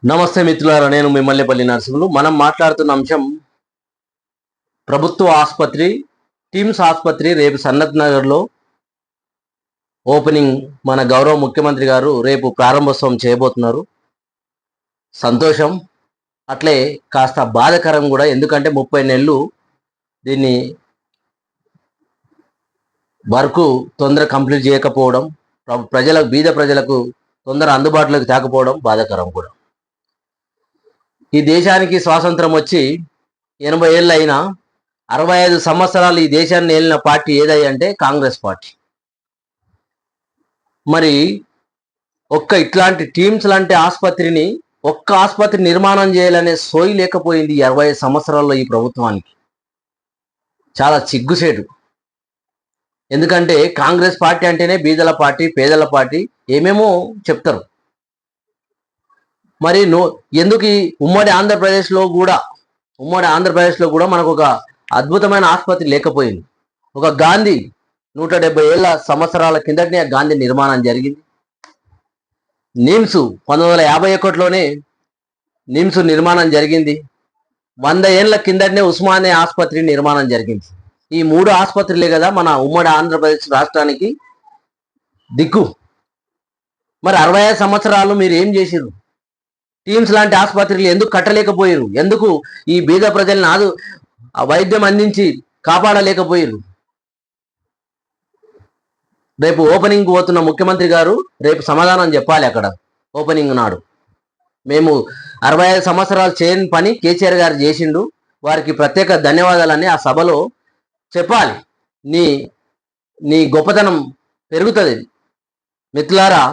నమస్తే మిత్రులారా, నేను మిమ్మల్నిపల్లి నరసింహులు. మనం మాట్లాడుతున్న అంశం ప్రభుత్వ ఆసుపత్రి, టిమ్స్ ఆసుపత్రి రేపు సన్నత్ నగర్లో ఓపెనింగ్. మన గౌరవ ముఖ్యమంత్రి గారు రేపు ప్రారంభోత్సవం చేయబోతున్నారు. సంతోషం, అట్లే కాస్త బాధకరం కూడా. ఎందుకంటే 30 నెలలు దీన్ని వర్క్ తొందర కంప్లీట్ చేయకపోవడం, ప్రజలకు, బీద ప్రజలకు తొందర అందుబాటులోకి తేకపోవడం బాధాకరం కూడా. ఈ దేశానికి స్వాతంత్రం వచ్చి 80 ఏళ్ళు అయినా 65 సంవత్సరాలు ఈ దేశాన్ని ఏలిన పార్టీ ఏదై అంటే కాంగ్రెస్ పార్టీ. మరి ఇట్లాంటి టీమ్స్ లాంటి ఆసుపత్రిని, ఆసుపత్రి నిర్మాణం చేయాలనే సోయి లేకపోయింది 65 సంవత్సరాల్లో ఈ ప్రభుత్వానికి. చాలా సిగ్గుసేటు. ఎందుకంటే కాంగ్రెస్ పార్టీ అంటేనే బీదల పార్టీ, పేదల పార్టీ, ఏమేమో చెప్తారు. మరి ఎందుకు ఈ ఉమ్మడి ఆంధ్రప్రదేశ్లో కూడా మనకు ఒక అద్భుతమైన ఆసుపత్రి లేకపోయింది? ఒక గాంధీ 170 ఏళ్ళ సంవత్సరాల కిందటనే గాంధీ నిర్మాణం జరిగింది. నిమ్స్ 1951లోనే నిమ్స్ నిర్మాణం జరిగింది. 100 ఏళ్ళ కిందటనే ఉస్మానియా ఆసుపత్రి నిర్మాణం జరిగింది. ఈ 3 ఆసుపత్రులే కదా మన ఉమ్మడి ఆంధ్రప్రదేశ్ రాష్ట్రానికి దిక్కు. మరి 65 సంవత్సరాలు మీరు ఏం చేసిరు? టీమ్స్ లాంటి ఆసుపత్రులు ఎందుకు కట్టలేకపోయారు? ఎందుకు ఈ బీద ప్రజలను వైద్యం అందించి కాపాడలేకపోయారు? రేపు ఓపెనింగ్ పోతున్న ముఖ్యమంత్రి గారు రేపు సమాధానం చెప్పాలి. అక్కడ ఓపెనింగ్ నాడు మేము 65 సంవత్సరాలు చేయని పని కేసీఆర్ గారు చేసిండు, వారికి ప్రత్యేక ధన్యవాదాలని ఆ సభలో చెప్పాలి. నీ గొప్పతనం పెరుగుతుంది. మిత్రులారా,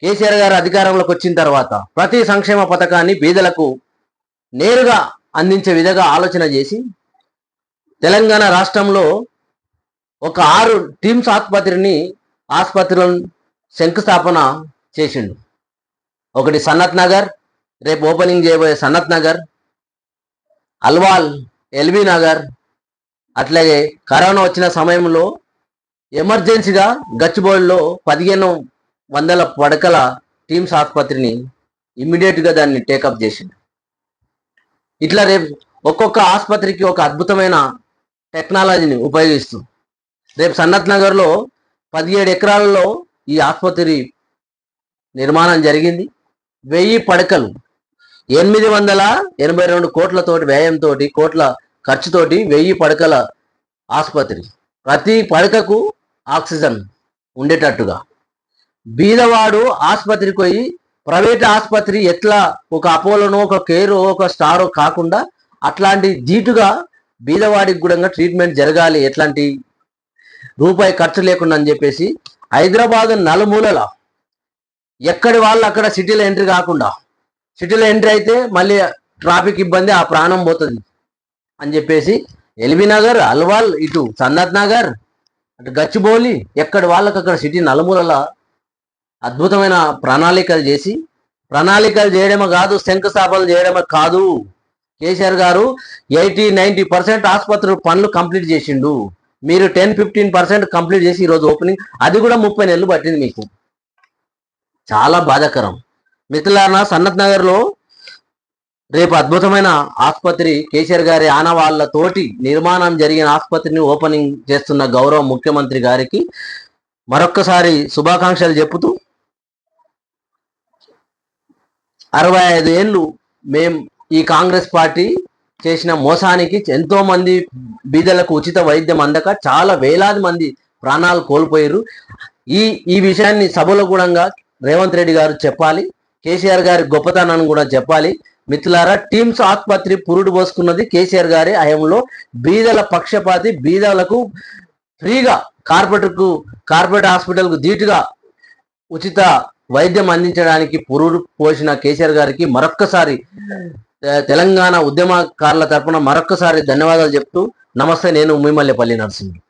కేసీఆర్ గారు అధికారంలోకి వచ్చిన తర్వాత ప్రతి సంక్షేమ పథకాన్ని బీదలకు నేరుగా అందించే విధంగా ఆలోచన చేసి తెలంగాణ రాష్ట్రంలో ఒక 6 టీమ్స్ ఆసుపత్రులను శంకుస్థాపన చేసిండు. ఒకటి సన్నత్ నగర్, రేపు ఓపెనింగ్ చేయబోయే సన్నత్ నగర్, అల్వాల్, ఎల్బీ నగర్. అట్లాగే కరోనా వచ్చిన సమయంలో ఎమర్జెన్సీగా గచ్చిబౌలిలో 1500 పడకల టీమ్స్ ఆసుపత్రిని ఇమ్మీడియట్గా దాన్ని టేకప్ చేసింది. ఇట్లా రేపు ఒక్కొక్క ఆసుపత్రికి ఒక అద్భుతమైన టెక్నాలజీని ఉపయోగిస్తూ రేపు సన్నత్ నగర్లో 17 ఎకరాలలో ఈ ఆసుపత్రి నిర్మాణం జరిగింది. 1000 పడకలు, 882 కోట్లతోటి వ్యయంతో, కోట్ల ఖర్చుతోటి 1000 పడకల ఆసుపత్రి. ప్రతి పడకకు ఆక్సిజన్ ఉండేటట్టుగా. బీదవాడు ఆసుపత్రికి పోయి ప్రైవేట్ ఆసుపత్రి ఎట్లా ఒక అపోలోనో, ఒక కేరో, ఒక స్టారో కాకుండా అట్లాంటి ధీటుగా బీదవాడికి కూడా ట్రీట్మెంట్ జరగాలి, ఎట్లాంటి రూపాయి ఖర్చు లేకుండా అని చెప్పేసి హైదరాబాద్ నలుమూలల ఎక్కడి వాళ్ళు అక్కడ సిటీలో ఎంట్రీ కాకుండా, సిటీలో ఎంట్రీ అయితే మళ్ళీ ట్రాఫిక్ ఇబ్బంది, ఆ ప్రాణం పోతుంది అని చెప్పేసి ఎల్బీ నగర్, అల్వాల్, ఇటు సన్నత్ నగర్, అటు గచ్చిబౌలి, ఎక్కడి వాళ్ళకి అక్కడ సిటీ నలుమూలల అద్భుతమైన ప్రణాళికలు చేయడమే కాదు, శంకుస్థాపనలు చేయడమే కాదు. కేసీఆర్ గారు 80-90% ఆసుపత్రి పనులు కంప్లీట్ చేసిండు. మీరు 10-15% కంప్లీట్ చేసి ఈరోజు ఓపెనింగ్, అది కూడా 30 నెలలు పట్టింది మీకు. చాలా బాధాకరం. మిత్రులారా, సన్నత్ నగర్లో రేపు అద్భుతమైన ఆసుపత్రి, కేసీఆర్ గారి ఆనవాళ్లతోటి నిర్మాణం జరిగిన ఆసుపత్రిని ఓపెనింగ్ చేస్తున్న గౌరవ ముఖ్యమంత్రి గారికి మరొక్కసారి శుభాకాంక్షలు చెప్పుతూ, 65 ఏళ్ళు ఈ కాంగ్రెస్ పార్టీ చేసిన మోసానికి ఎంతో మంది బీదలకు ఉచిత వైద్యం అందక చాలా వేలాది మంది ప్రాణాలు కోల్పోయారు. ఈ విషయాన్ని సభలో కూడా రేవంత్ రెడ్డి గారు చెప్పాలి, కేసీఆర్ గారి గొప్పతనాన్ని కూడా చెప్పాలి. మిత్రులారా, టీమ్స్ ఆసుపత్రి పురుడు పోసుకున్నది కేసీఆర్ గారి హయాంలో. బీదల పక్షపాతి, బీదలకు ఫ్రీగా కార్పొరేట్ హాస్పిటల్కు ధీటుగా ఉచిత వైద్యం అందించడానికి పురుడు పోసిన కేసీఆర్ గారికి మరొక్కసారి తెలంగాణ ఉద్యమకారుల తరపున మరొక్కసారి ధన్యవాదాలు చెప్తూ, నమస్తే. నేను మిమ్మల్నిపల్లి నరసింహులు.